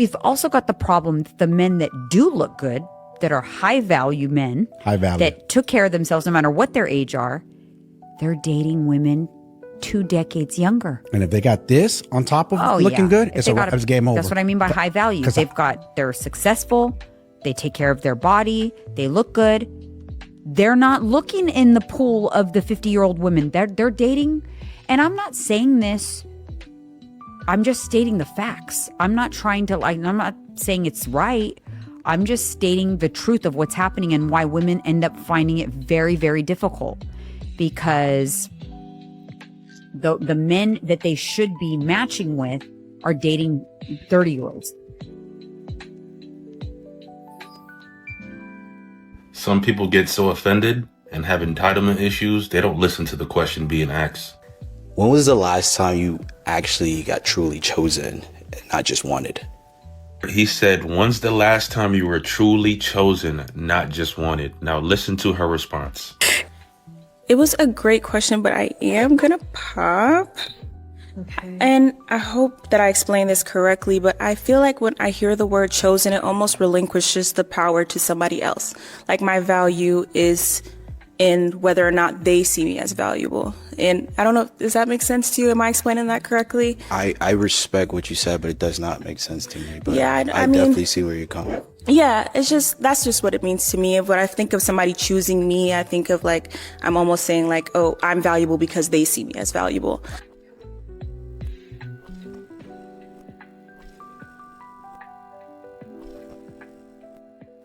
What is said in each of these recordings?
we've also got the problem that the men that do look good, that are high value men, that took care of themselves no matter what their age are, they're dating women 2 decades younger. And if they got this on top of looking good, it's game over. That's what I mean by high value. They're successful, they take care of their body, they look good. They're not looking in the pool of the 50-year-old women. They're dating, and I'm not saying this, I'm just stating the facts. I'm not trying to, I'm not saying it's right. I'm just stating the truth of what's happening and why women end up finding it very, very difficult. Because the men that they should be matching with are dating 30-year-olds. Some people get so offended and have entitlement issues, they don't listen to the question being asked. When was the last time you actually got truly chosen and not just wanted? He said, when's the last time you were truly chosen, not just wanted? Now listen to her response. It was a great question, but I am gonna pop. Okay. And I hope that I explained this correctly, but I feel like when I hear the word chosen, it almost relinquishes the power to somebody else. Like my value is in whether or not they see me as valuable. And I don't know, does that make sense to you? Am I explaining that correctly? I respect what you said, but it does not make sense to me. But yeah, I mean, definitely see where you're coming. Yeah, that's just what it means to me. When I think of somebody choosing me, I think of like, I'm almost saying like, oh, I'm valuable because they see me as valuable.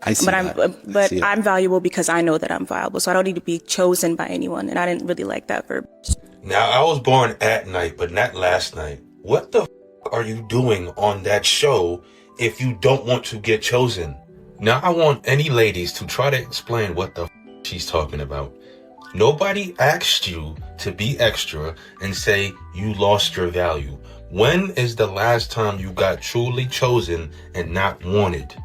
I'm valuable because I know that I'm valuable, so I don't need to be chosen by anyone, and I didn't really like that verb. Now, I was born at night, but not last night. What the are you doing on that show if you don't want to get chosen? Now, I want any ladies to try to explain what the she's talking about. Nobody asked you to be extra and say you lost your value. When is the last time you got truly chosen and not wanted?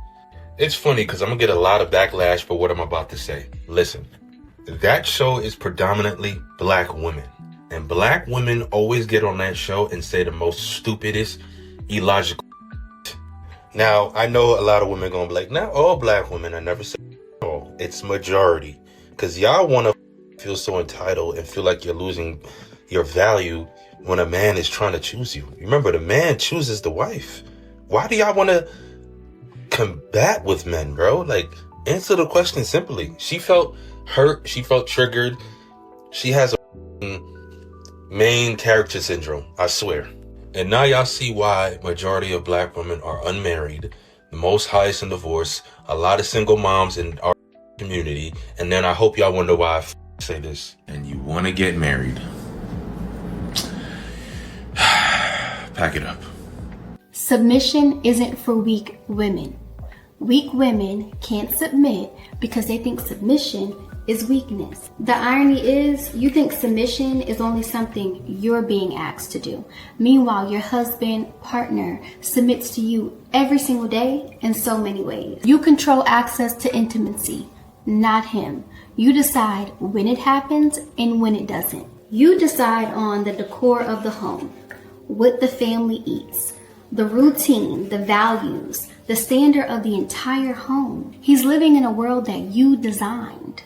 It's funny because I'm going to get a lot of backlash for what I'm about to say. Listen, that show is predominantly black women. And black women always get on that show and say the most stupidest, illogical. Now, I know a lot of women going to be like, not all black women. I never said all. It's majority. Because y'all want to feel so entitled and feel like you're losing your value when a man is trying to choose you. Remember, the man chooses the wife. Why do y'all want to combat with men, bro? Like, answer the question simply. She felt hurt. She felt triggered. She has a main character syndrome, I swear. And now y'all see why majority of black women are unmarried, the most highest in divorce, a lot of single moms in our community. And then I hope y'all wonder why I say this. And you want to get married. Pack it up. Submission isn't for weak women. Weak women can't submit because they think submission is weakness. The irony is, you think submission is only something you're being asked to do. Meanwhile, your husband, partner submits to you every single day in so many ways. You control access to intimacy, not him. You decide when it happens and when it doesn't. You decide on the decor of the home, what the family eats, the routine, the values, the standard of the entire home. He's living in a world that you designed.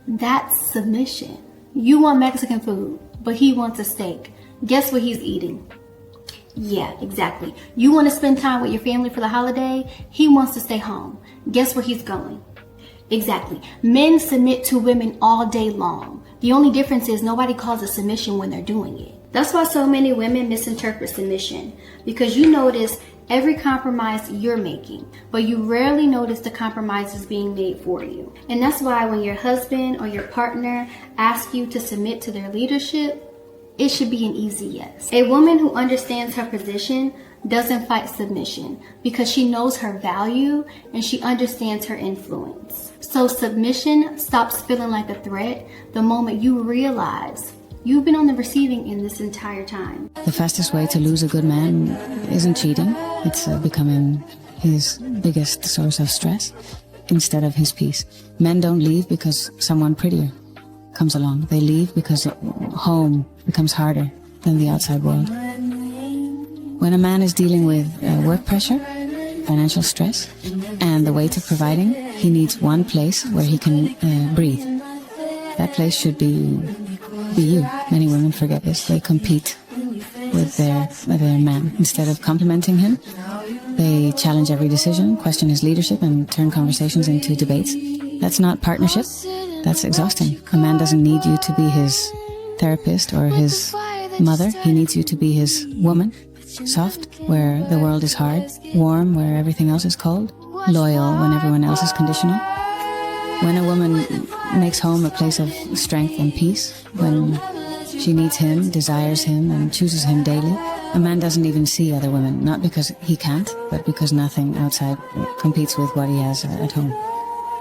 That's submission. You want Mexican food, but he wants a steak. Guess what he's eating? Yeah, exactly. You want to spend time with your family for the holiday? He wants to stay home. Guess where he's going? Exactly. Men submit to women all day long. The only difference is nobody calls it submission when they're doing it. That's why so many women misinterpret submission, because you notice every compromise you're making, but you rarely notice the compromises being made for you. And that's why when your husband or your partner asks you to submit to their leadership, it should be an easy yes. A woman who understands her position doesn't fight submission because she knows her value and she understands her influence. So submission stops feeling like a threat the moment you realize you've been on the receiving end this entire time. The fastest way to lose a good man isn't cheating. It's becoming his biggest source of stress instead of his peace. Men don't leave because someone prettier comes along. They leave because home becomes harder than the outside world. When a man is dealing with work pressure, financial stress, and the weight of providing, he needs one place where he can breathe. That place should be you. Many women forget this. They compete with their man. Instead of complimenting him, they challenge every decision, question his leadership, and turn conversations into debates. That's not partnership. That's exhausting. A man doesn't need you to be his therapist or his mother. He needs you to be his woman. Soft where the world is hard, warm where everything else is cold, loyal when everyone else is conditional. When a woman makes home a place of strength and peace, when she needs him, desires him, and chooses him daily, a man doesn't even see other women, not because he can't, but because nothing outside competes with what he has at home.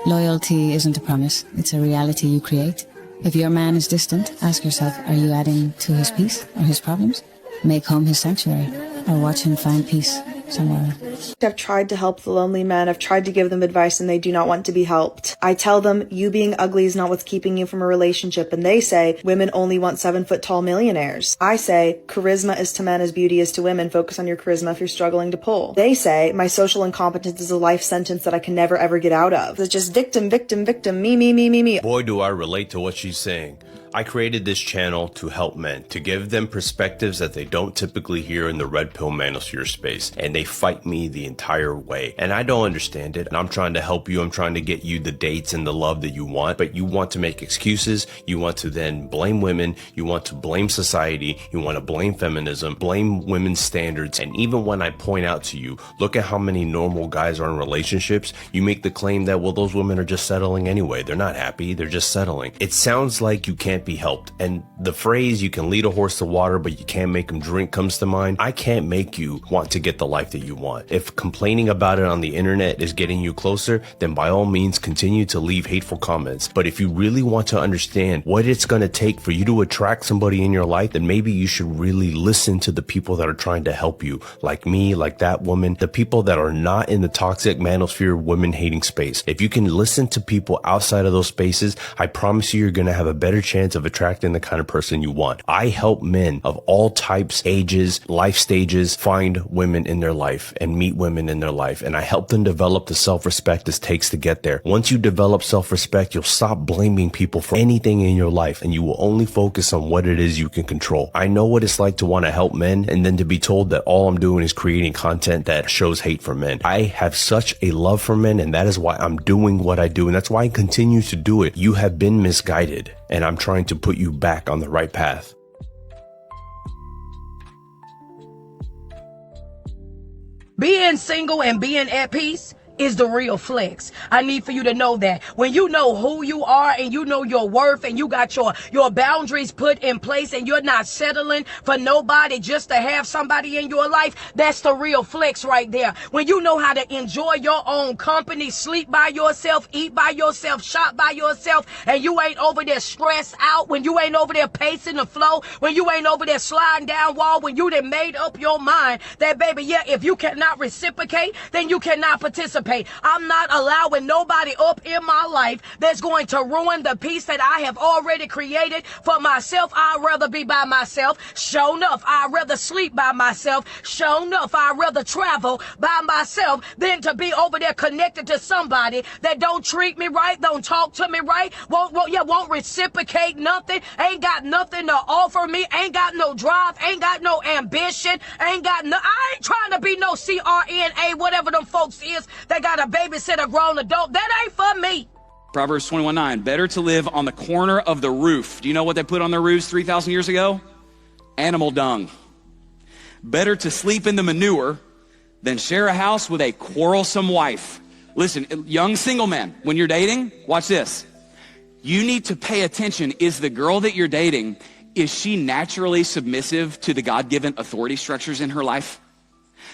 Loyalty isn't a promise, it's a reality you create. If your man is distant, ask yourself, are you adding to his peace or his problems? Make home his sanctuary, or watch him find peace somewhere else. I've tried to help the lonely men. I've tried to give them advice and they do not want to be helped. I tell them, you being ugly is not what's keeping you from a relationship. And they say, women only want 7-foot-tall millionaires. I say, charisma is to men as beauty is to women. Focus on your charisma if you're struggling to pull. They say, my social incompetence is a life sentence that I can never ever get out of. It's just victim, victim, victim, me. Boy, do I relate to what she's saying. I created this channel to help men, to give them perspectives that they don't typically hear in the red pill manosphere space, and they fight me the entire way. And I don't understand it, and I'm trying to help you. I'm trying to get you the dates and the love that you want, but you want to make excuses. You want to then blame women. You want to blame society. You want to blame feminism, blame women's standards. And even when I point out to you, look at how many normal guys are in relationships, you make the claim that, well, those women are just settling anyway. They're not happy. They're just settling. It sounds like you can't be helped. And the phrase, you can lead a horse to water, but you can't make him drink, comes to mind. I can't make you want to get the life that you want. If complaining about it on the internet is getting you closer, then by all means continue to leave hateful comments. But if you really want to understand what it's going to take for you to attract somebody in your life, then maybe you should really listen to the people that are trying to help you, like me, like that woman, the people that are not in the toxic manosphere women hating space. If you can listen to people outside of those spaces, I promise you're going to have a better chance of attracting the kind of person you want. I help men of all types, ages, life stages find women in their life and meet women in their life. And I help them develop the self-respect it takes to get there. Once you develop self-respect, you'll stop blaming people for anything in your life and you will only focus on what it is you can control. I know what it's like to want to help men and then to be told that all I'm doing is creating content that shows hate for men. I have such a love for men, and that is why I'm doing what I do. And that's why I continue to do it. You have been misguided, and I'm trying to put you back on the right path. Being single and being at peace is the real flex. I need for you to know that. When you know who you are and you know your worth and you got your boundaries put in place and you're not settling for nobody just to have somebody in your life, that's the real flex right there. When you know how to enjoy your own company, sleep by yourself, eat by yourself, shop by yourself, and you ain't over there stressed out, when you ain't over there pacing the flow, when you ain't over there sliding down wall, when you done made up your mind that, baby, yeah, if you cannot reciprocate, then you cannot participate. I'm not allowing nobody up in my life that's going to ruin the peace that I have already created for myself. I'd rather be by myself. Sure enough, I'd rather sleep by myself. Sure enough, I'd rather travel by myself than to be over there connected to somebody that don't treat me right, don't talk to me right, won't reciprocate nothing, ain't got nothing to offer me, ain't got no drive, ain't got no ambition, I ain't trying to be no CRNA, whatever them folks is that got a babysitter, grown adult. That ain't for me. Proverbs 21:9, better to live on the corner of the roof. Do you know what they put on their roofs 3,000 years ago? Animal dung. Better to sleep in the manure than share a house with a quarrelsome wife. Listen, young single man, when you're dating, watch this. You need to pay attention. Is the girl that you're dating, is she naturally submissive to the God-given authority structures in her life?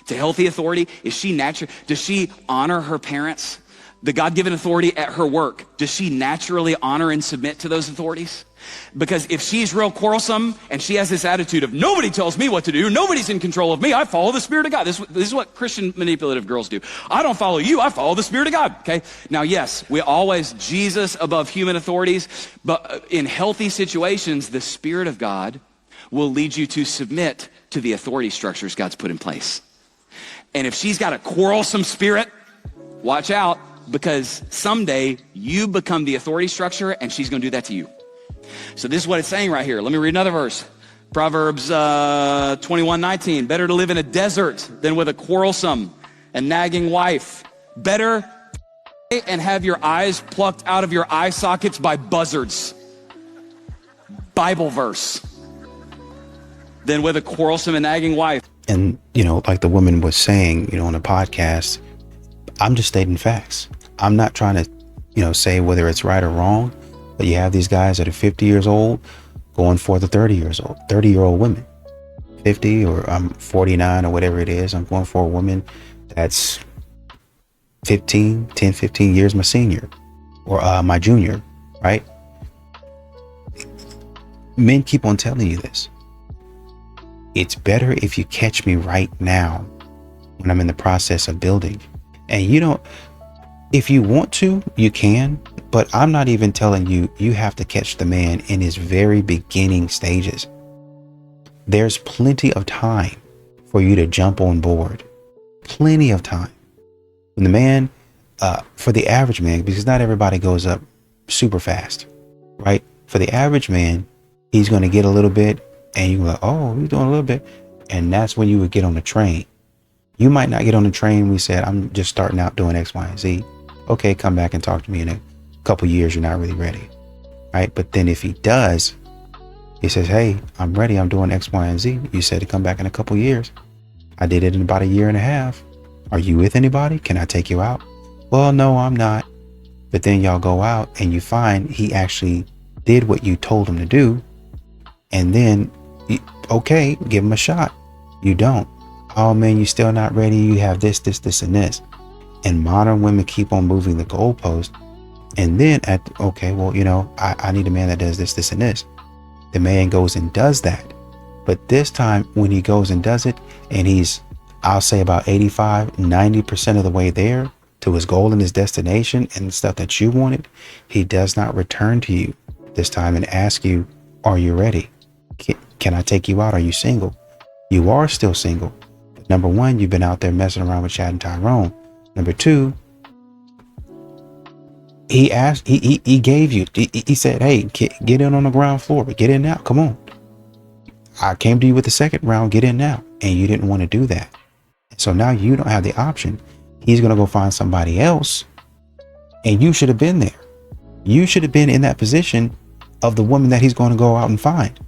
To healthy authority? Is she natural? Does she honor her parents? The God-given authority at her work, does she naturally honor and submit to those authorities? Because if she's real quarrelsome and she has this attitude of nobody tells me what to do, nobody's in control of me, I follow the Spirit of God. This is what Christian manipulative girls do. I don't follow you, I follow the Spirit of God. Okay. Now, yes, we always Jesus above human authorities, but in healthy situations, the Spirit of God will lead you to submit to the authority structures God's put in place. And if she's got a quarrelsome spirit, watch out, because someday you become the authority structure and she's going to do that to you. So this is what it's saying right here. Let me read another verse. Proverbs 21:19. Better to live in a desert than with a quarrelsome and nagging wife. Better and have your eyes plucked out of your eye sockets by buzzards. Bible verse. Than with a quarrelsome and nagging wife. And, you know, like the woman was saying, you know, on the podcast, I'm just stating facts. I'm not trying to, you know, say whether it's right or wrong, but you have these guys that are 50 years old going for the 30-year-old women, 50 or I'm 49 or whatever it is. I'm going for a woman that's 10, 15 years my senior or my junior, right? Men keep on telling you this. It's better if you catch me right now when I'm in the process of building. And you know, if you want to, you can, but I'm not even telling you, you have to catch the man in his very beginning stages. There's plenty of time for you to jump on board. Plenty of time. When the man, for the average man, because not everybody goes up super fast, right? For the average man, he's going to get a little bit and you're like, oh, he's doing a little bit. And that's when you would get on the train. You might not get on the train. We said, I'm just starting out doing X, Y, and Z. Okay, come back and talk to me in a couple years. You're not really ready. Right. But then if he does, he says, hey, I'm ready. I'm doing X, Y, and Z. You said to come back in a couple years. I did it in about a year and a half. Are you with anybody? Can I take you out? Well, no, I'm not. But then y'all go out and you find he actually did what you told him to do. And then, okay, give him a shot. You don't. Oh man, you still not ready. You have this, and this. And modern women keep on moving the goalpost. And then okay, well, you know, I need a man that does this, and this. The man goes and does that. But this time when he goes and does it and he's, I'll say about 85, 90% of the way there to his goal and his destination and the stuff that you wanted, he does not return to you this time and ask you, are you ready? Can I take you out? Are you single? You are still single. Number one, you've been out there messing around with Chad and Tyrone. Number two, he asked, he gave you, he said, hey, get in on the ground floor, but get in now. Come on. I came to you with the second round, get in now. And you didn't want to do that. So now you don't have the option. He's going to go find somebody else. And you should have been there. You should have been in that position of the woman that he's going to go out and find.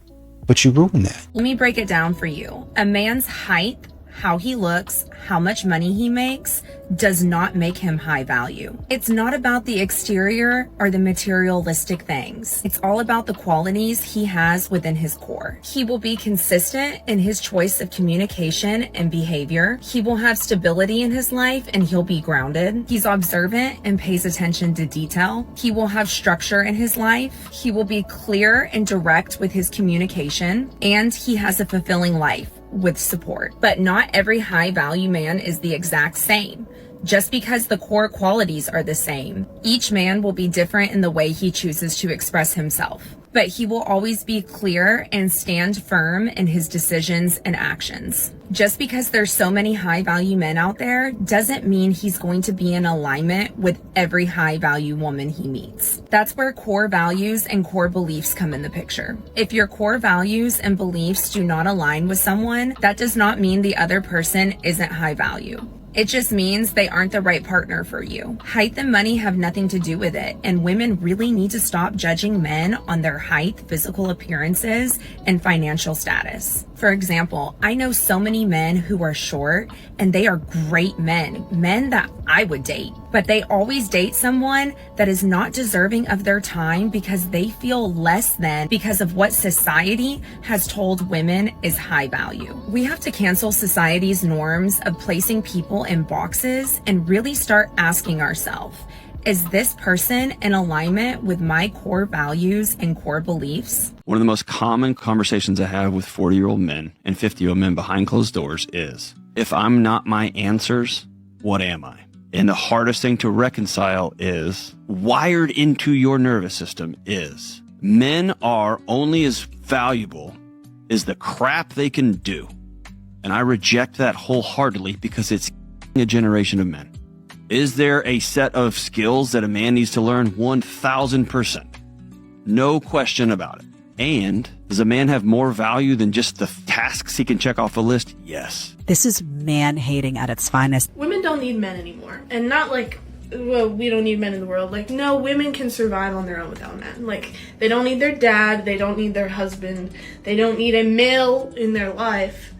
But you ruined that. Let me break it down for you. A man's height, how he looks, how much money he makes, does not make him high value. It's not about the exterior or the materialistic things. It's all about the qualities he has within his core. He will be consistent in his choice of communication and behavior. He will have stability in his life and he'll be grounded. He's observant and pays attention to detail. He will have structure in his life. He will be clear and direct with his communication, and he has a fulfilling life with support. But not every high value man is the exact same. Just because the core qualities are the same, each man will be different in the way he chooses to express himself. But he will always be clear and stand firm in his decisions and actions. Just because there's so many high value men out there doesn't mean he's going to be in alignment with every high value woman he meets. That's where core values and core beliefs come in the picture. If your core values and beliefs do not align with someone, that does not mean the other person isn't high value. It just means they aren't the right partner for you. Height and money have nothing to do with it, and women really need to stop judging men on their height, physical appearances, and financial status. For example, I know so many men who are short, and they are great men that I would date, but they always date someone that is not deserving of their time because they feel less than because of what society has told women is high value. We have to cancel society's norms of placing people in boxes and really start asking ourselves, is this person in alignment with my core values and core beliefs? One of the most common conversations I have with 40-year-old men and 50-year-old men behind closed doors is, if I'm not my answers, what am I? And the hardest thing to reconcile is, wired into your nervous system is, men are only as valuable as the crap they can do. And I reject that wholeheartedly because it's a generation of men. Is there a set of skills that a man needs to learn? 1000%. No question about it. And does a man have more value than just the tasks he can check off a list? Yes. This is man-hating at its finest. Women don't need men anymore. And not like, well, we don't need men in the world. Like, no, women can survive on their own without men. Like, they don't need their dad. They don't need their husband. They don't need a male in their life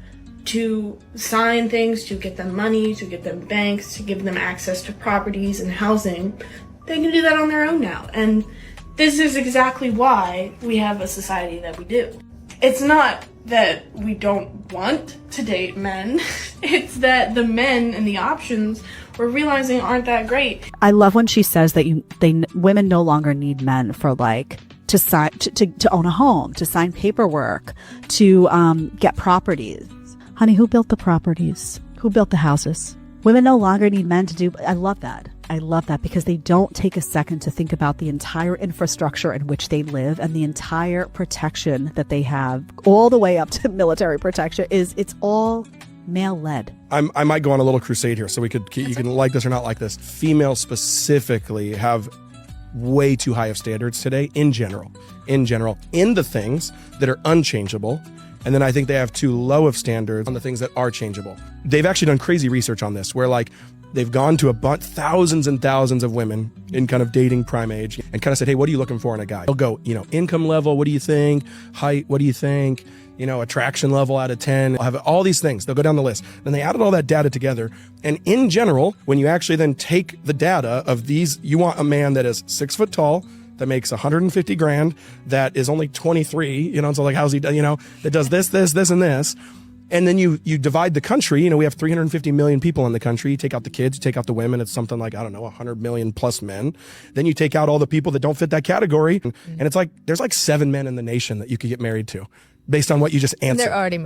to sign things, to get them money, to get them banks, to give them access to properties and housing. They can do that on their own now. And this is exactly why we have a society that we do. It's not that we don't want to date men. It's that the men and the options we're realizing aren't that great. I love when she says that women no longer need men for like to sign to own a home, to sign paperwork, to get properties. Honey, who built the properties? Who built the houses? Women no longer need men to do. I love that. I love that because they don't take a second to think about the entire infrastructure in which they live and the entire protection that they have, all the way up to military protection. It's all male-led. I might go on a little crusade here, so you can like this or not like this. Females specifically have way too high of standards today in general, in the things that are unchangeable. And then I think they have too low of standards on the things that are changeable. They've actually done crazy research on this, where like they've gone to thousands and thousands of women in kind of dating prime age and kind of said, hey, what are you looking for in a guy? They'll go, income level, what do you think? Height, what do you think? Attraction level out of 10. I'll have all these things. They'll go down the list. Then they added all that data together. And in general, when you actually then take the data of these, you want a man that is 6 foot tall, that makes $150,000, that is only 23, so like how's he, that does this, and this. And then you divide the country, we have 350 million people in the country. You take out the kids, you take out the women, it's something like, 100 million plus men. Then you take out all the people that don't fit that category. And it's like, there's like 7 men in the nation that you could get married to based on what you just answered. And they're already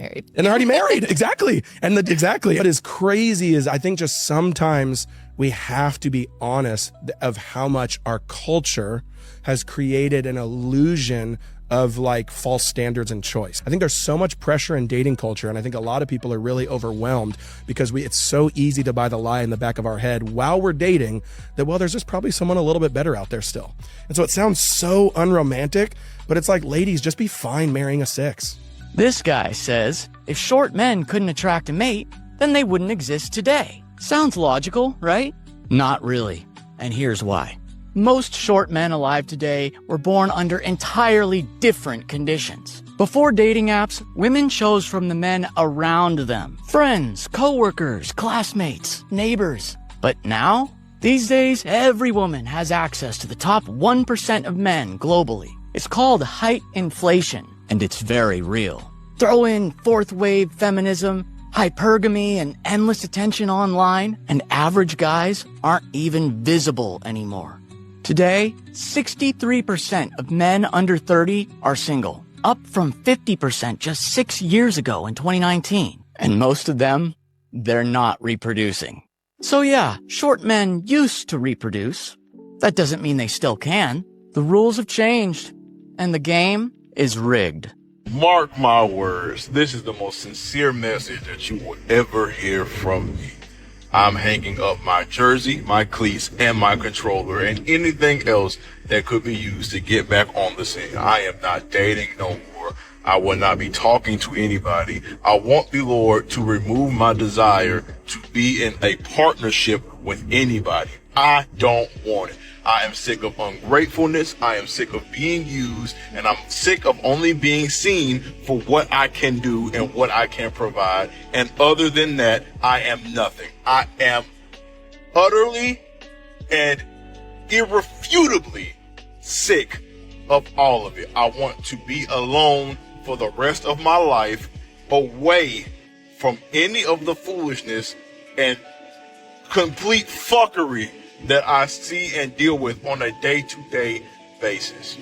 married. Exactly. And exactly. What is crazy is I think just sometimes we have to be honest of how much our culture has created an illusion of like false standards and choice. I think there's so much pressure in dating culture, and I think a lot of people are really overwhelmed because it's so easy to buy the lie in the back of our head while we're dating that, well, there's just probably someone a little bit better out there still. And so it sounds so unromantic, but it's like, ladies, just be fine marrying a 6. This guy says if short men couldn't attract a mate, then they wouldn't exist today. Sounds logical, right? Not really. And here's why. Most short men alive today were born under entirely different conditions. Before dating apps, women chose from the men around them. Friends, coworkers, classmates, neighbors. But now, these days, every woman has access to the top 1% of men globally. It's called height inflation, and it's very real. Throw in fourth wave feminism, hypergamy, and endless attention online, and average guys aren't even visible anymore. Today, 63% of men under 30 are single, up from 50% just 6 years ago in 2019. And most of them, they're not reproducing. So yeah, short men used to reproduce. That doesn't mean they still can. The rules have changed, and the game is rigged. Mark my words, this is the most sincere message that you will ever hear from me. I'm hanging up my jersey, my cleats, and my controller, and anything else that could be used to get back on the scene. I am not dating no more. I will not be talking to anybody. I want the Lord to remove my desire to be in a partnership with anybody. I don't want it. I am sick of ungratefulness. I am sick of being used, and I'm sick of only being seen for what I can do and what I can provide. And other than that, I am nothing. I am utterly and irrefutably sick of all of it. I want to be alone for the rest of my life, away from any of the foolishness and complete fuckery that I see and deal with on a day-to-day basis.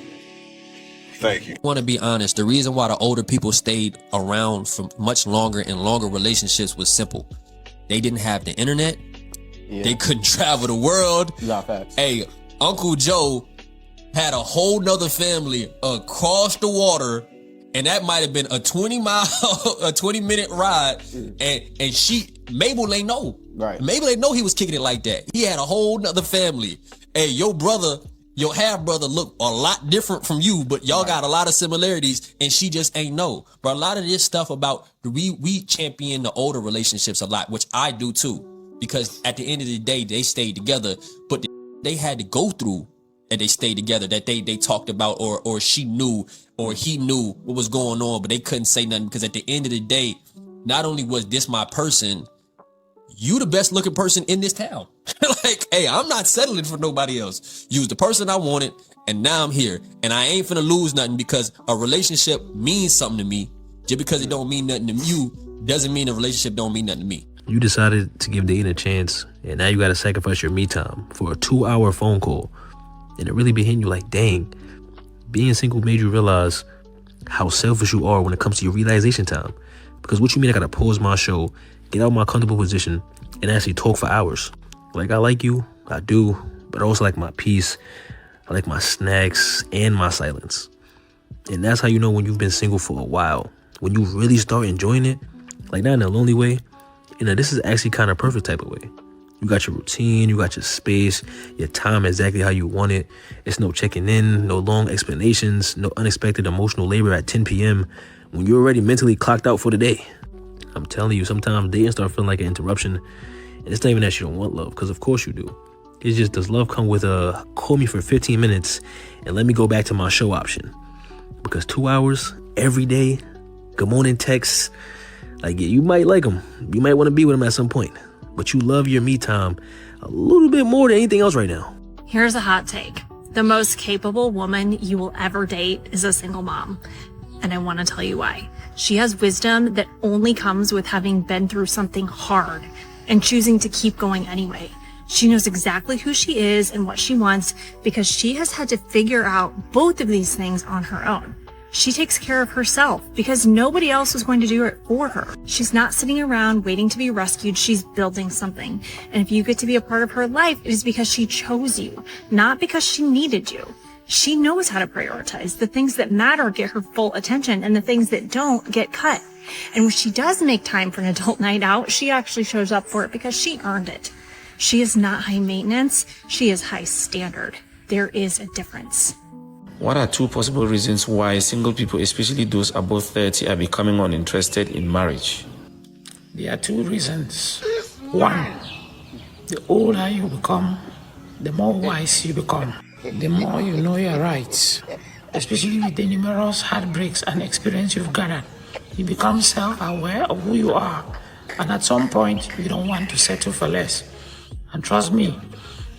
Thank you. I want to be honest. The reason why the older people stayed around for much longer in longer relationships was simple. They didn't have the internet. Yeah. They couldn't travel the world. Hey, Uncle Joe had a whole nother family across the water And that might have been a 20-minute ride. And Mabel ain't know. Right. Mabel ain't know he was kicking it like that. He had a whole nother family. Hey, your half brother look a lot different from you, but y'all got a lot of similarities, and she just ain't know. But a lot of this stuff about we champion the older relationships a lot, which I do too, because at the end of the day, they stayed together, but they had to go through and they stayed together, that they talked about, or she knew, or he knew what was going on, but they couldn't say nothing, because at the end of the day, not only was this my person, you the best looking person in this town. Like, hey, I'm not settling for nobody else. You was the person I wanted, and now I'm here. And I ain't finna lose nothing, because a relationship means something to me. Just because it don't mean nothing to you doesn't mean a relationship don't mean nothing to me. You decided to give dating a chance, and now you gotta sacrifice your me time for a 2-hour phone call. And it really be hitting you like, dang, being single made you realize how selfish you are when it comes to your realization time. Because what you mean I gotta pause my show, get out of my comfortable position, and actually talk for hours? Like, I like you, I do, but I also like my peace, I like my snacks, and my silence. And that's how you know when you've been single for a while. When you really start enjoying it, like not in a lonely way, this is actually kind of perfect type of way. You got your routine, you got your space, your time exactly how you want it. It's no checking in, no long explanations, no unexpected emotional labor at 10 p.m. when you're already mentally clocked out for the day. I'm telling you, sometimes dating start feeling like an interruption. And it's not even that you don't want love, because of course you do. It's just, does love come with a call me for 15 minutes and let me go back to my show option? Because 2 hours every day, good morning texts, like, yeah, you might like them. You might want to be with them at some point. But you love your me time a little bit more than anything else right now. Here's a hot take. The most capable woman you will ever date is a single mom. And I want to tell you why. She has wisdom that only comes with having been through something hard and choosing to keep going anyway. She knows exactly who she is and what she wants, because she has had to figure out both of these things on her own. She takes care of herself because nobody else is going to do it for her. She's not sitting around waiting to be rescued. She's building something. And if you get to be a part of her life, it is because she chose you, not because she needed you. She knows how to prioritize. The things that matter get her full attention, and the things that don't get cut. And when she does make time for an adult night out, she actually shows up for it because she earned it. She is not high maintenance. She is high standard. There is a difference. What are two possible reasons why single people, especially those above 30, are becoming uninterested in marriage? There are two reasons. One, the older you become, the more wise you become. The more you know your rights, especially with the numerous heartbreaks and experience you've gathered. You become self-aware of who you are, and at some point, you don't want to settle for less. And trust me,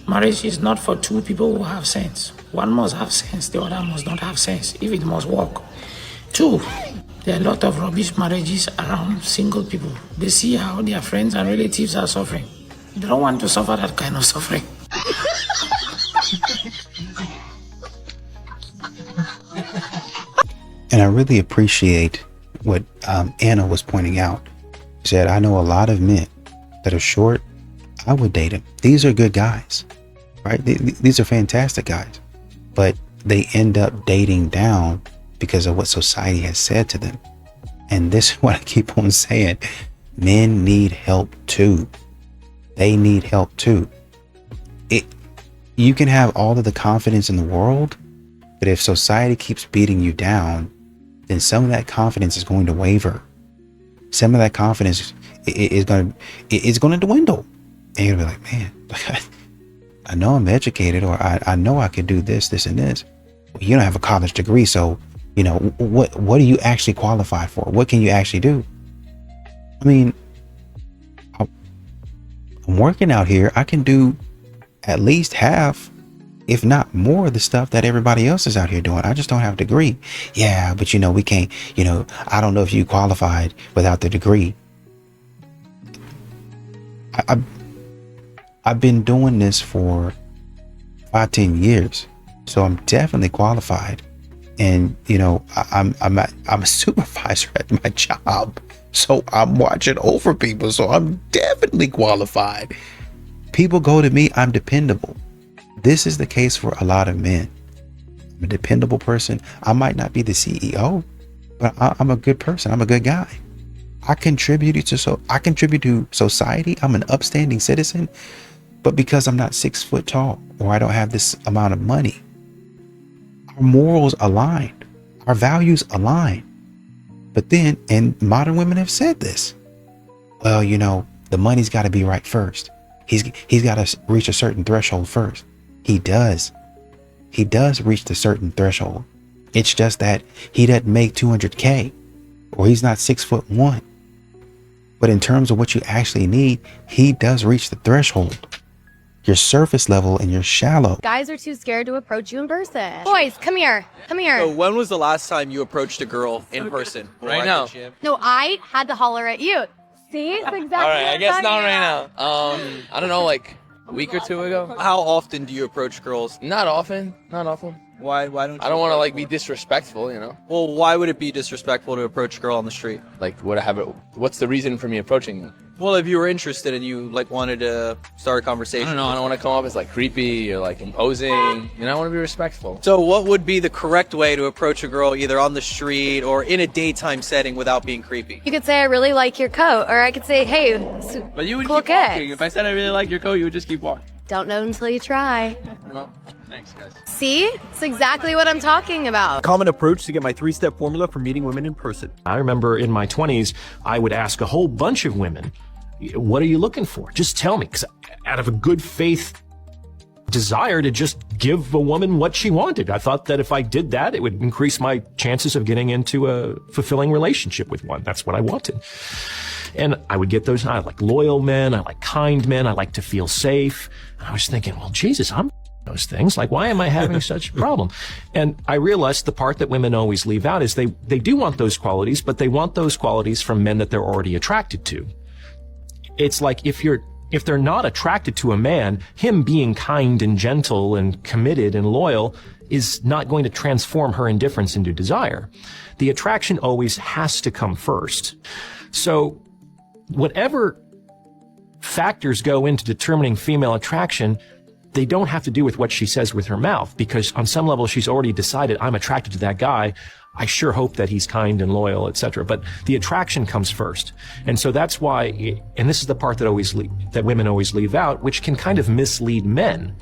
marriage is not for two people who have sense. One must have sense, the other must not have sense, if it must work. Two, there are a lot of rubbish marriages around single people. They see how their friends and relatives are suffering. They don't want to suffer that kind of suffering. And I really appreciate what Anna was pointing out. She said, I know a lot of men that are short. I would date them. These are good guys, right? These are fantastic guys. But they end up dating down because of what society has said to them. And this is what I keep on saying. Men need help too. They need help too. You can have all of the confidence in the world, but if society keeps beating you down, then some of that confidence is going to waver. Some of that confidence is going to dwindle. And you'll be like, man, I know I'm educated, or I know I can do this, and this. Well, you don't have a college degree, so what are you actually qualified for? What can you actually do? I mean, I'm working out here. I can do at least half, if not more, of the stuff that everybody else is out here doing. I just don't have a degree. Yeah, but we can't, I don't know if you qualified without the degree. I've been doing this for 5-10 years, so I'm definitely qualified. And I'm a supervisor at my job, so I'm watching over people, so I'm definitely qualified. People go to me, I'm dependable. This is the case for a lot of men. I'm a dependable person. I might not be the CEO, but I'm a good person. I'm a good guy. I contribute to society. I'm an upstanding citizen, but because I'm not 6 foot tall or I don't have this amount of money, our morals align, our values align. But then, and modern women have said this, well, you know, the money's got to be right first. He's got to reach a certain threshold first. He does reach the certain threshold. It's just that he doesn't make 200K or he's not 6'1". But in terms of what you actually need, he does reach the threshold. You're surface level and you're shallow. Guys are too scared to approach you in person. Boys, come here. Come here. So when was the last time you approached a girl in person? Right now. No, I had to holler at you. See? It's exactly All right, what I I'm guess talking not about. right now. I don't know, like a week or two ago. How often do you approach girls? Not often. Not often. Why don't you? I don't want to like be disrespectful, you know. Well, why would it be disrespectful to approach a girl on the street? Like, what's the reason for me approaching you? Well, if you were interested and you like wanted to start a conversation. I don't know. I don't want to come off as like creepy or like imposing. You know, I want to be respectful. So, what would be the correct way to approach a girl, either on the street or in a daytime setting, without being creepy? You could say, I really like your coat. Or I could say, hey, But you would cool keep kid. walking. If I said I really like your coat, you would just keep walking. Don't know until you try. Well, thanks, guys. See? It's exactly what I'm talking about. Common approach to get my 3-step formula for meeting women in person. I remember in my 20s, I would ask a whole bunch of women, what are you looking for? Just tell me, because out of a good faith desire to just give a woman what she wanted. I thought that if I did that, it would increase my chances of getting into a fulfilling relationship with one. That's what I wanted. And I would get those. I like loyal men. I like kind men. I like to feel safe. And I was thinking, well, Jesus, I'm those things. Like, why am I having such a problem? And I realized the part that women always leave out is they do want those qualities, but they want those qualities from men that they're already attracted to. It's like if they're not attracted to a man, him being kind and gentle and committed and loyal is not going to transform her indifference into desire. The attraction always has to come first. So whatever factors go into determining female attraction, they don't have to do with what she says with her mouth, because on some level she's already decided, I'm attracted to that guy. I sure hope that he's kind and loyal, etc. But the attraction comes first. And so that's why, and this is the part that women always leave out, which can kind of mislead men,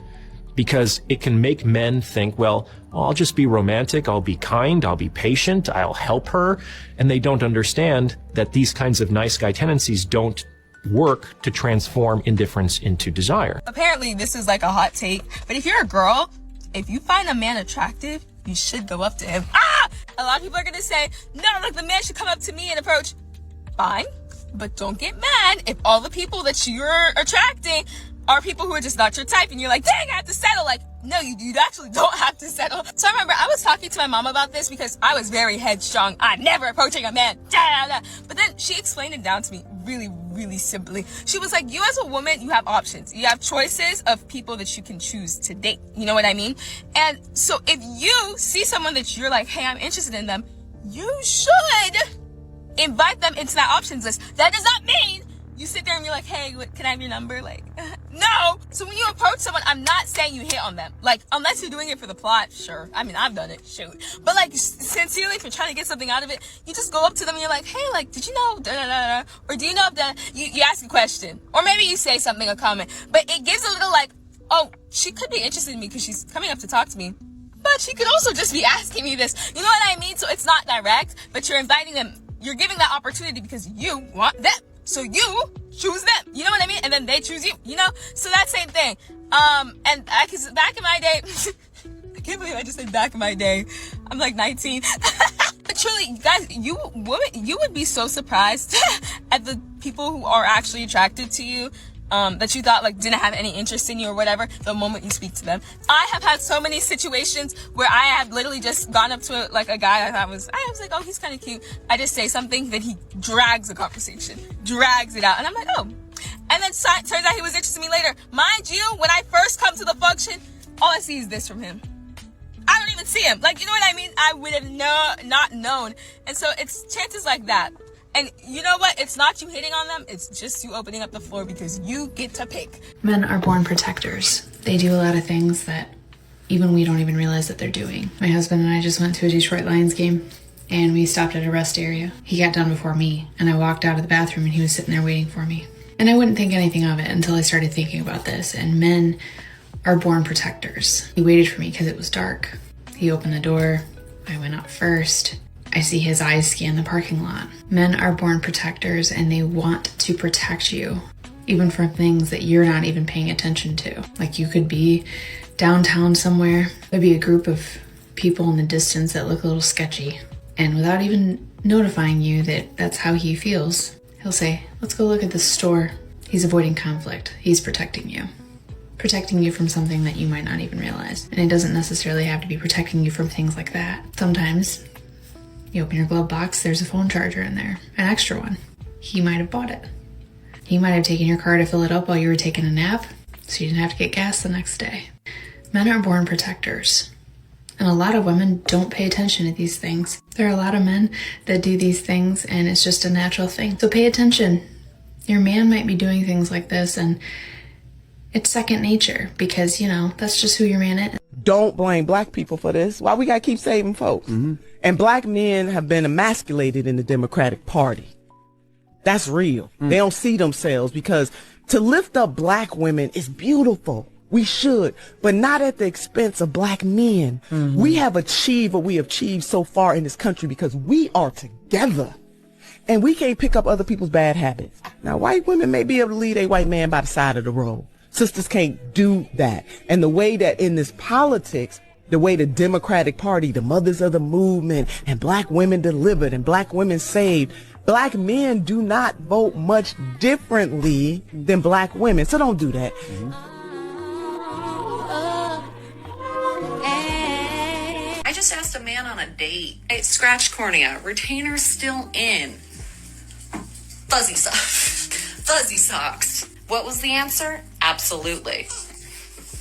because it can make men think, well, I'll just be romantic, I'll be kind, I'll be patient, I'll help her. And they don't understand that these kinds of nice guy tendencies don't work to transform indifference into desire. Apparently this is like a hot take, but if you're a girl, if you find a man attractive, you should go up to him. A lot of people are gonna say, no, like the man should come up to me and approach. Fine, but don't get mad if all the people that you're attracting are people who are just not your type, and you're like, dang, I have to settle. Like, no, you actually don't have to settle. So I remember I was talking to my mom about this because I was very headstrong. I'm never approaching a man. But then she explained it down to me really, really simply. She was like, you as a woman, you have options. You have choices of people that you can choose to date. You know what I mean? And so if you see someone that you're like, hey, I'm interested in them, you should invite them into that options list. That does not mean you sit there and you're like, hey, can I have your number? Like, no. So when you approach someone, I'm not saying you hit on them. Like, unless you're doing it for the plot, sure. I mean, I've done it, shoot. But like, sincerely, if you're trying to get something out of it, you just go up to them and you're like, hey, like, did you know, da-da-da-da? Or do you know that you ask a question? Or maybe you say something, a comment. But it gives a little like, oh, she could be interested in me because she's coming up to talk to me. But she could also just be asking me this. You know what I mean? So it's not direct, but you're inviting them. You're giving that opportunity because you want them. So you choose them, you know what I mean? And then they choose you, you know? So that same thing. And cause back in my day, I can't believe I just said back in my day. I'm like 19. But truly, guys, you would be so surprised at the people who are actually attracted to you. That you thought like didn't have any interest in you or whatever, the moment you speak to them. I have had so many situations where I have literally just gone up to a guy I was like, oh, he's kind of cute. I just say something, then he drags the conversation, drags it out. And I'm like, oh. And then turns out he was interested in me later. Mind you, when I first come to the function, all I see is this from him. I don't even see him. Like, you know what I mean? I would have not known. And so it's chances like that. And you know what? It's not you hitting on them. It's just you opening up the floor because you get to pick. Men are born protectors. They do a lot of things that even we don't even realize that they're doing. My husband and I just went to a Detroit Lions game, and we stopped at a rest area. He got done before me, and I walked out of the bathroom and he was sitting there waiting for me. And I wouldn't think anything of it until I started thinking about this, and men are born protectors. He waited for me because it was dark. He opened the door. I went up first. I see his eyes scan the parking lot. Men are born protectors, and they want to protect you, even from things that you're not even paying attention to. Like, you could be downtown somewhere. There'd be a group of people in the distance that look a little sketchy. And without even notifying you that that's how he feels, he'll say, let's go look at this store. He's avoiding conflict. He's protecting you. Protecting you from something that you might not even realize. And it doesn't necessarily have to be protecting you from things like that. Sometimes you open your glove box, there's a phone charger in there, an extra one. He might have bought it. He might have taken your car to fill it up while you were taking a nap, so you didn't have to get gas the next day. Men are born protectors. And a lot of women don't pay attention to these things. There are a lot of men that do these things, and it's just a natural thing. So pay attention. Your man might be doing things like this, and it's second nature, because, that's just who your man is. Don't blame black people for this. Why we gotta keep saving folks? And black men have been emasculated in the Democratic Party. That's real. They don't see themselves, because to lift up black women is beautiful. We should, but not at the expense of black men. We have achieved what we have achieved so far in this country because we are together. And we can't pick up other people's bad habits. Now, white women may be able to lead a white man by the side of the road. Sisters can't do that. And the way that in this politics, the way the Democratic Party, the mothers of the movement, and black women delivered and black women saved, black men do not vote much differently than black women. So don't do that. I just asked a man on a date. Hey, scratch cornea, retainer still in. Fuzzy socks. Fuzzy socks. What was the answer? Absolutely.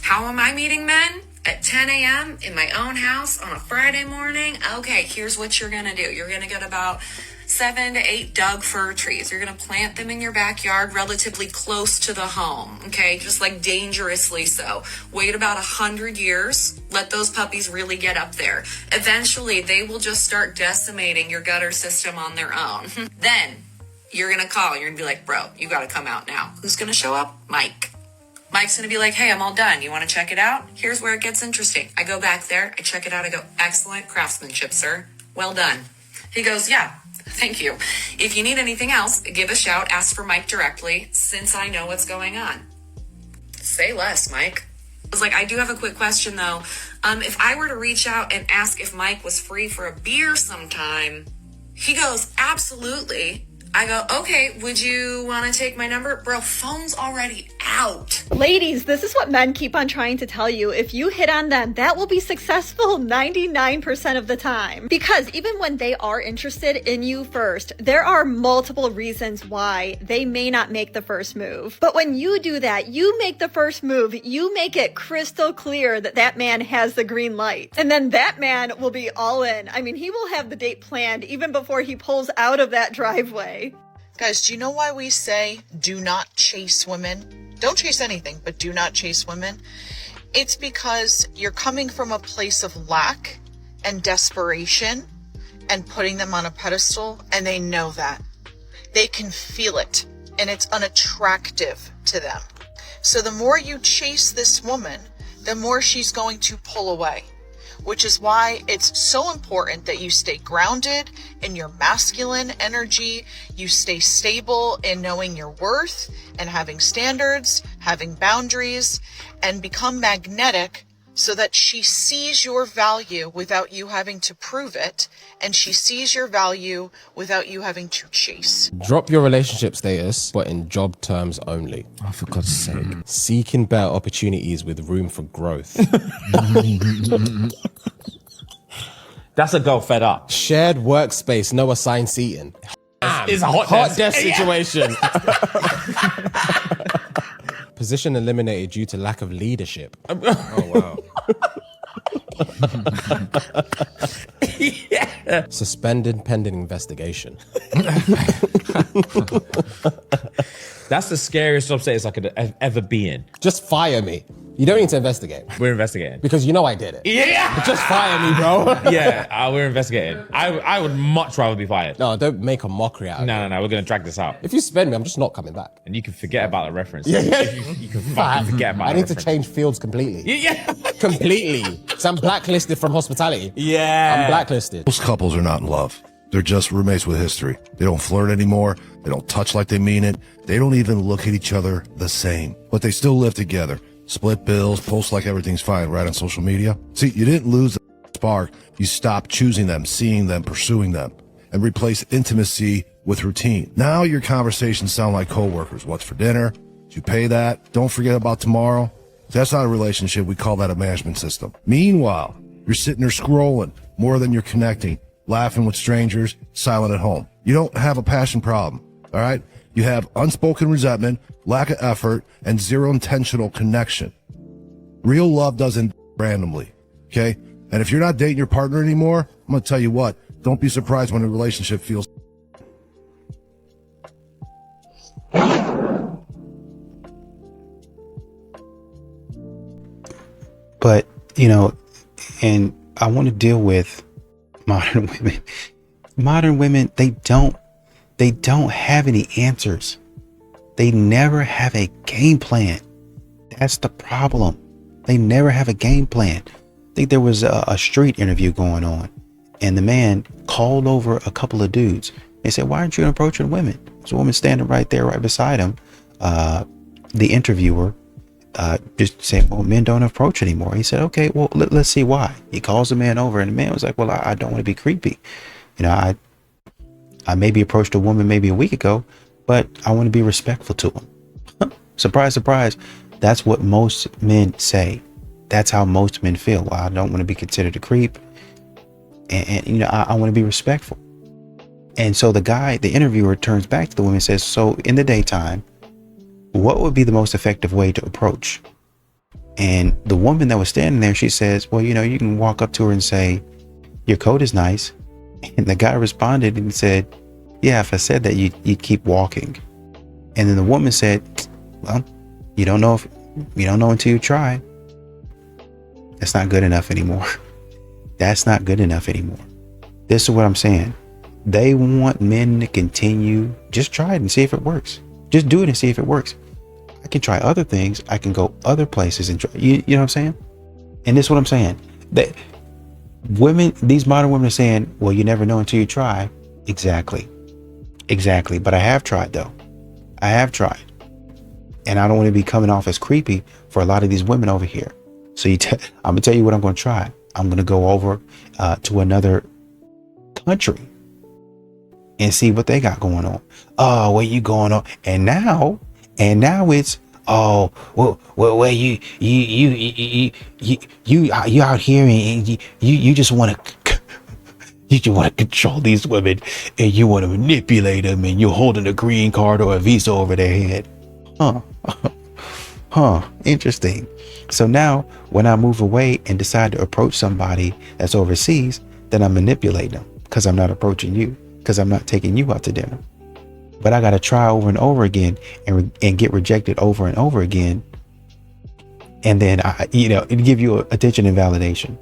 How am I meeting men? At 10 a.m. in my own house on a Friday morning? Okay, here's what you're gonna do. You're gonna get about 7 to 8 Doug fir trees. You're gonna plant them in your backyard relatively close to the home, okay? Just like dangerously so. Wait about 100 years. Let those puppies really get up there. Eventually, they will just start decimating your gutter system on their own. Then, you're gonna call. You're gonna be like, bro, you gotta come out now. Who's gonna show up? Mike. Mike's gonna be like, hey, I'm all done. You wanna check it out? Here's where it gets interesting. I go back there, I check it out, I go, excellent craftsmanship, sir. Well done. He goes, yeah, thank you. If you need anything else, give a shout, ask for Mike directly, since I know what's going on. Say less, Mike. I was like, I do have a quick question though. If I were to reach out and ask if Mike was free for a beer sometime, he goes, absolutely. I go, okay, would you want to take my number? Bro, phone's already out. Ladies, this is what men keep on trying to tell you. If you hit on them, that will be successful 99% of the time. Because even when they are interested in you first, there are multiple reasons why they may not make the first move. But when you do that, you make the first move, you make it crystal clear that that man has the green light. And then that man will be all in. I mean, he will have the date planned even before he pulls out of that driveway. Guys, do you know why we say do not chase women? Don't chase anything, but do not chase women. It's because you're coming from a place of lack and desperation and putting them on a pedestal, and they know that. They can feel it, and it's unattractive to them. So the more you chase this woman, the more she's going to pull away. Which is why it's so important that you stay grounded in your masculine energy, you stay stable in knowing your worth and having standards, having boundaries, and become magnetic so that she sees your value without you having to prove it, and she sees your value without you having to chase. Drop your relationship status, but in job terms only. Oh, for God's sake. Seeking better opportunities with room for growth. That's a girl fed up. Shared workspace, no assigned seating. It's a hot desk situation. Position eliminated due to lack of leadership. Oh, wow. Yeah. Suspended pending investigation. That's the scariest job status I could ever be in. Just fire me. You don't need to investigate. We're investigating. Because you know I did it. Yeah! Just fire me, bro. Yeah, we're investigating. I would much rather be fired. No, don't make a mockery out of it. No, we're going to drag this out. If you spend me, I'm just not coming back. And you can forget about the reference. Yeah. You can fucking forget about I the need reference. to change fields completely. Yeah. Completely. So I'm blacklisted from hospitality. Yeah. I'm blacklisted. Most couples are not in love. They're just roommates with history. They don't flirt anymore. They don't touch like they mean it. They don't even look at each other the same. But they still live together. Split bills, post like everything's fine, right, on social media. See, you didn't lose the spark. You stopped choosing them, seeing them, pursuing them, and replace intimacy with routine. Now your conversations sound like coworkers. What's for dinner? Did you pay that? Don't forget about tomorrow. That's not a relationship. We call that a management system. Meanwhile, you're sitting there scrolling more than you're connecting, laughing with strangers, silent at home. You don't have a passion problem, all right? You have unspoken resentment, lack of effort, and zero intentional connection. Real love doesn't randomly, okay? And if you're not dating your partner anymore, I'm going to tell you what, don't be surprised when a relationship feels. But, and I want to deal with modern women. Modern women, they don't have any answers. They never have a game plan. That's the problem. They never have a game plan. I think there was a street interview going on, and the man called over a couple of dudes. They said, "Why aren't you approaching women?" There's a woman standing right there, right beside him. The interviewer just said, "Well, men don't approach anymore." He said, "Okay, well, let's see why." He calls the man over, and the man was like, "Well, I don't want to be creepy. I maybe approached a woman maybe a week ago, but I want to be respectful to them." Surprise, surprise. That's what most men say. That's how most men feel. Well, I don't want to be considered a creep. And I want to be respectful. And so the interviewer turns back to the woman and says, "So in the daytime, what would be the most effective way to approach?" And the woman that was standing there, she says, "Well, you can walk up to her and say, 'Your coat is nice.'" And the guy responded and said, "Yeah, if I said that, you'd keep walking." And then the woman said, "Well, you don't know until you try." That's not good enough anymore. That's not good enough anymore. This is what I'm saying. They want men to continue. Just try it and see if it works. Just do it and see if it works. I can try other things. I can go other places and try. You know what I'm saying? And this is what I'm saying. That these modern women are saying, "Well, you never know until you try." Exactly. But I have tried, though. I have tried. And I don't want to be coming off as creepy for a lot of these women over here. So I'm going to tell you what I'm going to try. I'm going to go over to another country and see what they got going on. "Oh, where you going on?" And now it's, "Oh, well, you out here and you just want to control these women, and you want to manipulate them, and you're holding a green card or a visa over their head." Interesting. So now when I move away and decide to approach somebody that's overseas, then I'm manipulating them because I'm not approaching you, because I'm not taking you out to dinner. But I got to try over and over again and get rejected over and over again. And then it'll give you attention and validation.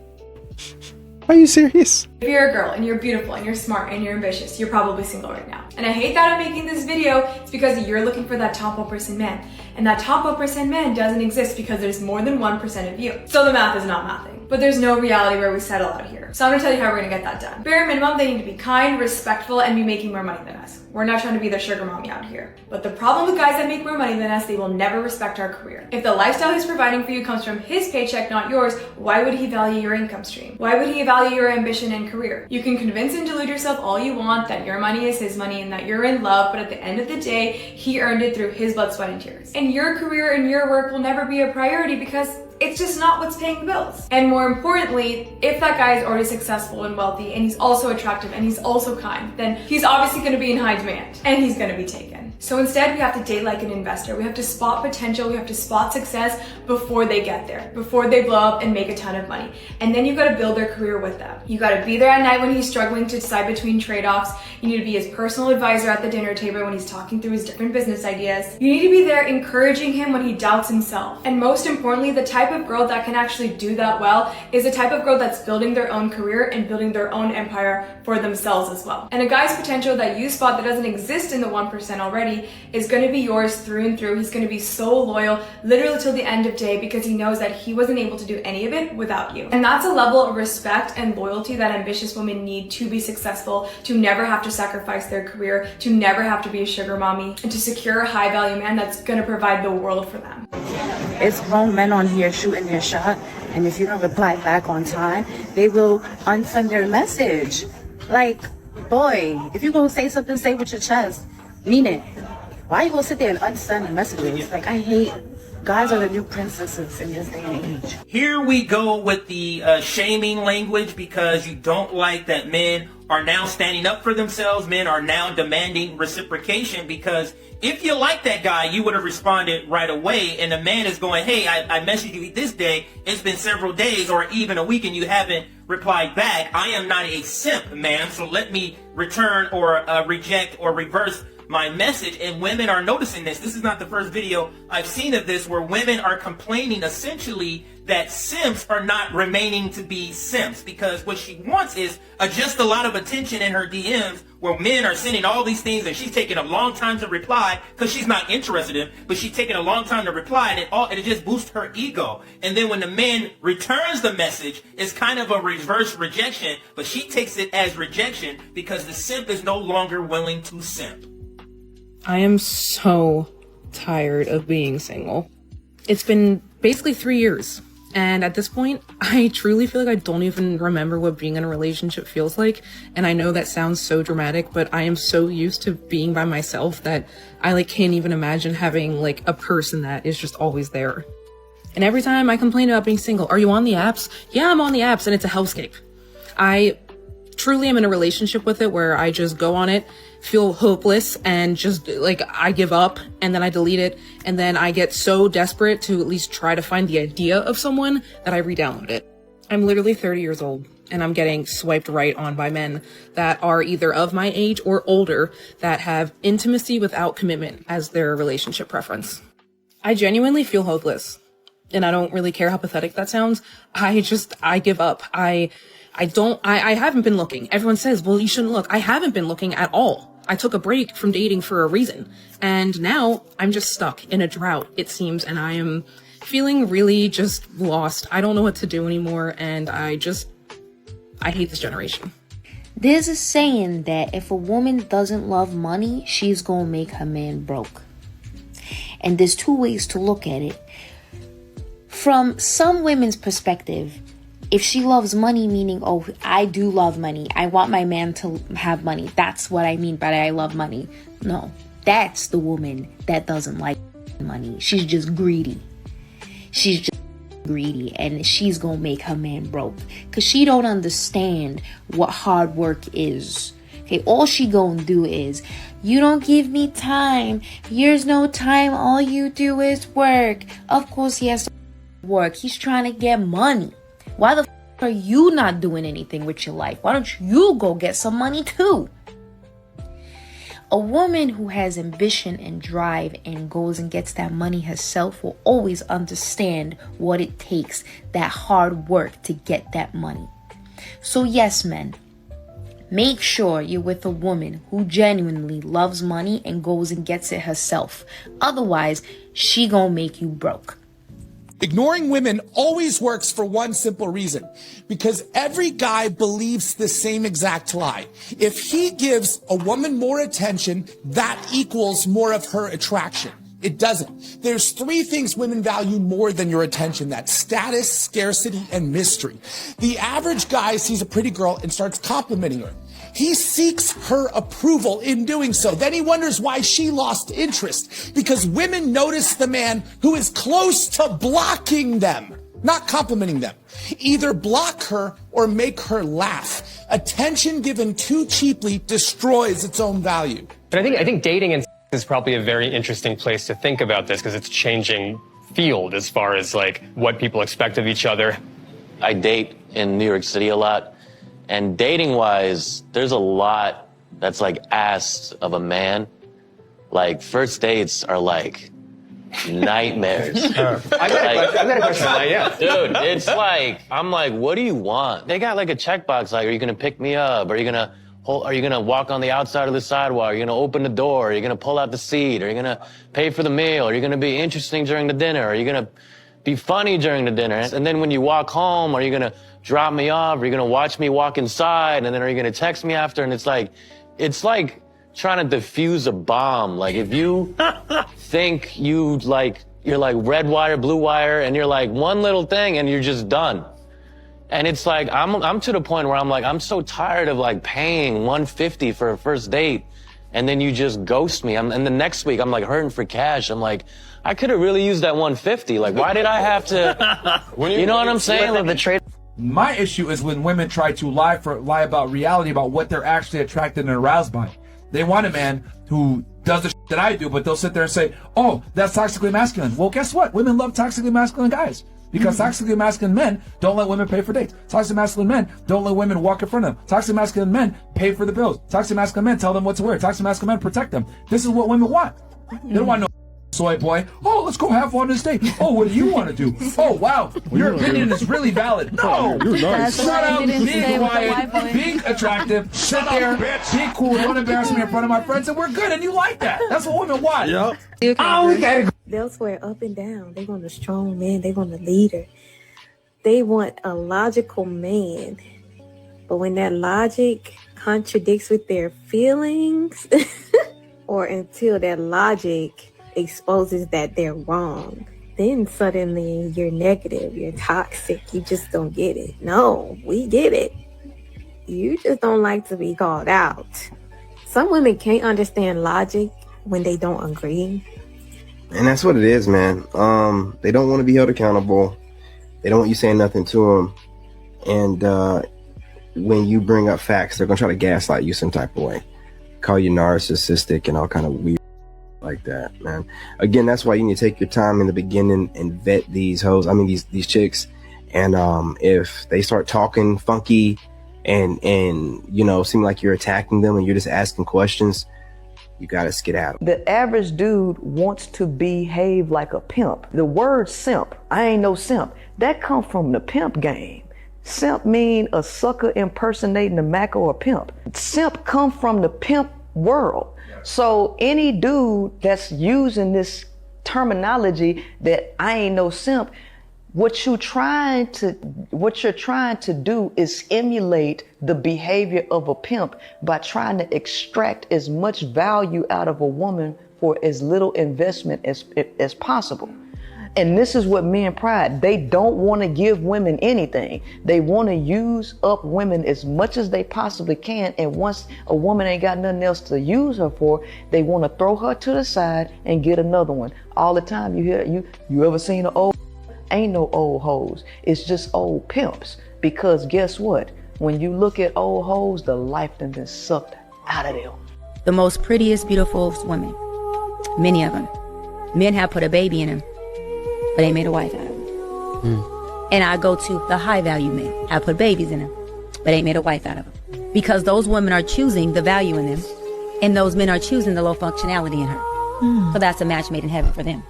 Are you serious? If you're a girl and you're beautiful and you're smart and you're ambitious, you're probably single right now. And I hate that I'm making this video. It's because you're looking for that top 1% man. And that top 1% man doesn't exist because there's more than 1% of you. So the math is not mathing. But there's no reality where we settle out here. So I'm gonna tell you how we're gonna get that done. Bare minimum, they need to be kind, respectful, and be making more money than us. We're not trying to be their sugar mommy out here. But the problem with guys that make more money than us, they will never respect our career. If the lifestyle he's providing for you comes from his paycheck, not yours, why would he value your income stream? Why would he value your ambition and career? You can convince and delude yourself all you want that your money is his money and that you're in love, but at the end of the day, he earned it through his blood, sweat, and tears. And your career and your work will never be a priority because it's just not what's paying the bills. And more importantly, if that guy is already successful and wealthy and he's also attractive and he's also kind, then he's obviously going to be in high demand and he's going to be taken. So instead, we have to date like an investor. We have to spot potential, we have to spot success before they get there, before they blow up and make a ton of money. And then you gotta build their career with them. You gotta be there at night when he's struggling to decide between trade-offs. You need to be his personal advisor at the dinner table when he's talking through his different business ideas. You need to be there encouraging him when he doubts himself. And most importantly, the type of girl that can actually do that well is the type of girl that's building their own career and building their own empire for themselves as well. And a guy's potential that you spot that doesn't exist in the 1% already is going to be yours through and through. He's going to be so loyal literally till the end of day because he knows that he wasn't able to do any of it without you. And that's a level of respect and loyalty that ambitious women need to be successful, to never have to sacrifice their career, to never have to be a sugar mommy, and to secure a high value man that's going to provide the world for them. It's grown men on here shooting their shot, and if you don't reply back on time, they will unsend their message. Like, boy, if you're gonna say something, say with your chest. Mean it. Why you gonna sit there and unsend messages? Like, I hate, guys are the new princesses in this day and age. Here we go with the shaming language because you don't like that men are now standing up for themselves. Men are now demanding reciprocation because if you like that guy, you would have responded right away. And the man is going, hey, I messaged you this day. It's been several days or even a week and you haven't replied back. I am not a simp, man. So let me return or reject or reverse my message. And women are noticing this. This is not the first video I've seen of this where women are complaining essentially that simps are not remaining to be simps because what she wants is just a lot of attention in her DMs where men are sending all these things and she's taking a long time to reply because she's not interested in, but she's taking a long time to reply and it just boosts her ego. And then when the man returns the message, it's kind of a reverse rejection, but she takes it as rejection because the simp is no longer willing to simp. I am so tired of being single. It's been basically 3 years. And at this point, I truly feel like I don't even remember what being in a relationship feels like. And I know that sounds so dramatic, but I am so used to being by myself that I can't even imagine having a person that is just always there. And every time I complain about being single, are you on the apps? Yeah, I'm on the apps and it's a hellscape. I truly am in a relationship with it where I just go on it, feel hopeless, and just I give up and then I delete it. And then I get so desperate to at least try to find the idea of someone that I re-download it. I'm literally 30 years old and I'm getting swiped right on by men that are either of my age or older that have intimacy without commitment as their relationship preference. I genuinely feel hopeless and I don't really care how pathetic that sounds. I give up. I haven't been looking. Everyone says, well, you shouldn't look. I haven't been looking at all. I took a break from dating for a reason. And now I'm just stuck in a drought, it seems. And I am feeling really just lost. I don't know what to do anymore. And I hate this generation. There's a saying that if a woman doesn't love money, she's gonna make her man broke. And there's two ways to look at it. From some women's perspective, if she loves money, meaning, oh, I do love money, I want my man to have money, that's what I mean by I love money. No, that's the woman that doesn't like money. She's just greedy. She's just greedy, and she's gonna make her man broke because she don't understand what hard work is. Okay, all she gonna do is, you don't give me time, here's no time, all you do is work. Of course he has to work, he's trying to get money. Why the f*** are you not doing anything with your life? Why don't you go get some money too? A woman who has ambition and drive and goes and gets that money herself will always understand what it takes, that hard work to get that money. So yes, men, make sure you're with a woman who genuinely loves money and goes and gets it herself. Otherwise, she gonna make you broke. Ignoring women always works for one simple reason, because every guy believes the same exact lie. If he gives a woman more attention, that equals more of her attraction. It doesn't. There's three things women value more than your attention. That's status, scarcity, and mystery. The average guy sees a pretty girl and starts complimenting her. He seeks her approval in doing so. Then he wonders why she lost interest, because women notice the man who is close to blocking them, not complimenting them. Either block her or make her laugh. Attention given too cheaply destroys its own value. But I think dating and It's probably a very interesting place to think about this because it's changing field as far as like what people expect of each other. I date in New York City a lot, and dating wise, there's a lot that's like asked of a man. Like first dates are like nightmares. I got a question. Yeah. Dude, it's like, I'm like, what do you want? They got like a checkbox like, are you gonna pick me up? Are you gonna walk on the outside of the sidewalk? Are you gonna open the door? Are you gonna pull out the seat? Are you gonna pay for the meal? Are you gonna be interesting during the dinner? Are you gonna be funny during the dinner? And then when you walk home, are you gonna drop me off? Are you gonna watch me walk inside? And then are you gonna text me after? And it's like trying to defuse a bomb. Like if you think you're like red wire, blue wire, and you're like one little thing and you're just done. And it's like, I'm to the point where I'm like, I'm so tired of like paying $150 for a first date and then you just ghost me. And the next week I'm like hurting for cash. I'm like, I could have really used that $150. Like, why did I have to, you know what I'm saying? Like the trade. My issue is when women try to lie about reality, about what they're actually attracted and aroused by. They want a man who does the that I do, but they'll sit there and say, oh, that's toxically masculine. Well, guess what? Women love toxically masculine guys. Because toxically masculine men don't let women pay for dates. Toxic masculine men don't let women walk in front of them. Toxic masculine men pay for the bills. Toxic masculine men tell them what to wear. Toxic masculine men protect them. This is what women want. They don't want no soy boy. Oh, let's go have fun on this date. Oh, what do you want to do? Oh, wow, your opinion is really valid. No, you're nice. Shut up, be quiet, be attractive, sit there, be cool, don't embarrass me in front of my friends, and we're good, and you like that. That's what women want. Yep. Oh, we gotta go. They'll swear up and down. They want a strong man. They want a leader. They want a logical man. But when that logic contradicts with their feelings, or until that logic exposes that they're wrong, then suddenly you're negative, you're toxic, you just don't get it. No, we get it. You just don't like to be called out. Some women can't understand logic when they don't agree. And that's what it is, man. They don't want to be held accountable. They don't want you saying nothing to them. And when you bring up facts, they're going to try to gaslight you some type of way. Call you narcissistic and all kind of weird like that, man. Again, that's why you need to take your time in the beginning and vet these hoes. I mean, these chicks. And if they start talking funky and you know, seem like you're attacking them and you're just asking questions, you gotta skedaddle. The average dude wants to behave like a pimp. The word simp, I ain't no simp, that come from the pimp game. Simp mean a sucker impersonating a Mac or a pimp. Simp come from the pimp world. So any dude that's using this terminology that I ain't no simp, what you're trying to do is emulate the behavior of a pimp by trying to extract as much value out of a woman for as little investment as possible. And this is what men pride. They don't want to give women anything. They want to use up women as much as they possibly can. And once a woman ain't got nothing else to use her for, they want to throw her to the side and get another one. All the time you hear, you ever seen an old? Ain't no old hoes. It's just old pimps. Because guess what? When you look at old hoes, the life done been sucked out of them. The most prettiest, beautiful women. Many of them. Men have put a baby in them, but they made a wife out of them. And I go to the high value men. Have put babies in them, but ain't made a wife out of them. Because those women are choosing the value in them, and those men are choosing the low functionality in her. So that's a match made in heaven for them.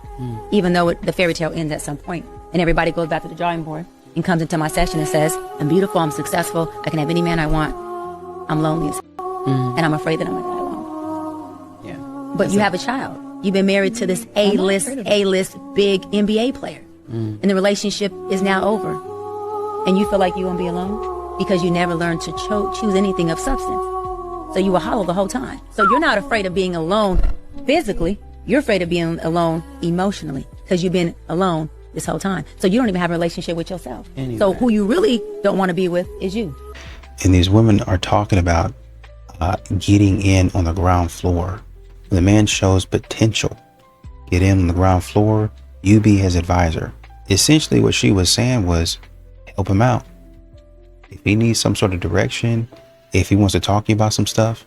Even though the fairy tale ends at some point. And everybody goes back to the drawing board and comes into my session and says, I'm beautiful, I'm successful, I can have any man I want. I'm lonely as and I'm afraid that I'm gonna die alone. Yeah. But you have a child. You've been married to this A-list big NBA player. And the relationship is now over. And you feel like you won't be alone because you never learned to choose anything of substance. So you were hollow the whole time. So you're not afraid of being alone physically. You're afraid of being alone emotionally because you've been alone this whole time. So you don't even have a relationship with yourself. Anyway. So who you really don't want to be with is you. And these women are talking about getting in on the ground floor. The man shows potential. Get in on the ground floor. You be his advisor. Essentially what she was saying was help him out. If he needs some sort of direction, if he wants to talk to you about some stuff,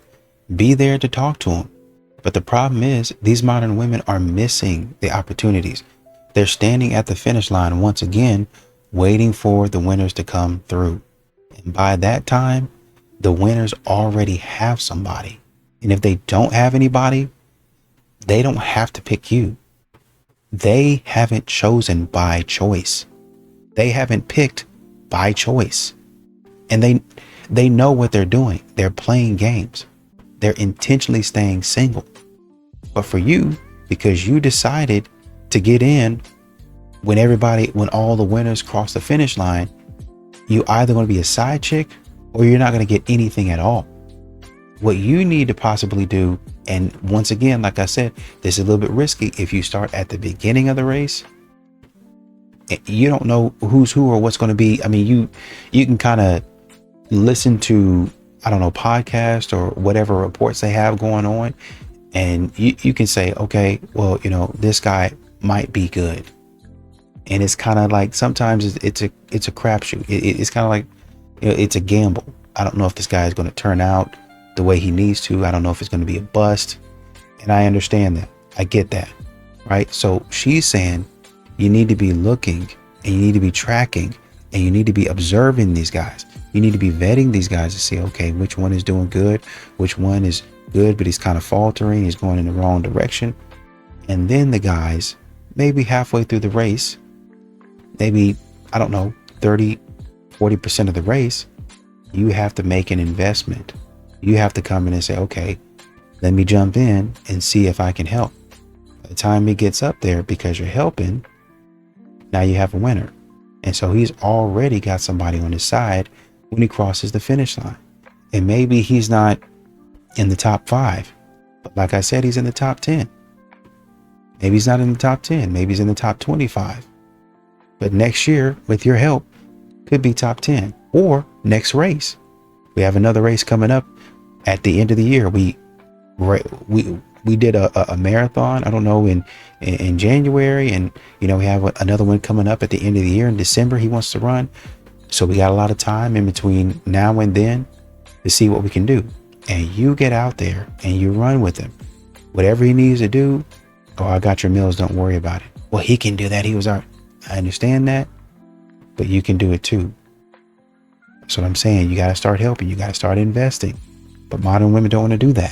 be there to talk to him. But the problem is these modern women are missing the opportunities. They're standing at the finish line once again, waiting for the winners to come through. And by that time, the winners already have somebody. And if they don't have anybody, they don't have to pick you. They haven't chosen by choice. They haven't picked by choice. And they know what they're doing. They're playing games. They're intentionally staying single. But for you, because you decided to get in when all the winners cross the finish line, you either going to be a side chick or you're not going to get anything at all. What you need to possibly do, and once again, like I said, this is a little bit risky. If you start at the beginning of the race, you don't know who's who or what's going to be. I mean, you can kind of listen to, I don't know, podcasts or whatever reports they have going on. And you can say, okay, well, this guy might be good. And it's kind of like, sometimes it's a crapshoot. It's kind of like, it's a gamble. I don't know if this guy is going to turn out the way he needs to. I don't know if it's going to be a bust. And I understand that. I get that. Right. So she's saying you need to be looking and you need to be tracking and you need to be observing these guys. You need to be vetting these guys to see, okay, which one is doing good, which one is good, but he's kind of faltering. He's going in the wrong direction. And then the guys, maybe halfway through the race, maybe, I don't know, 30-40% of the race, you have to make an investment. You have to come in and say, okay, let me jump in and see if I can help. By the time he gets up there, because you're helping, now you have a winner. And so he's already got somebody on his side when he crosses the finish line. And maybe he's not in the top 5, but like I said, he's in the top 10. Maybe he's not in the top 10. Maybe he's in the top 25. But next year, with your help, could be top 10. Or next race. We have another race coming up at the end of the year. We did a marathon, I don't know, in January, and we have another one coming up at the end of the year in December he wants to run. So we got a lot of time in between now and then to see what we can do. And you get out there and you run with him. Whatever he needs to do, I got your meals, don't worry about it. Well, he can do that. I understand that, but you can do it too. That's what I'm saying. You got to start helping. You got to start investing. But modern women don't want to do that.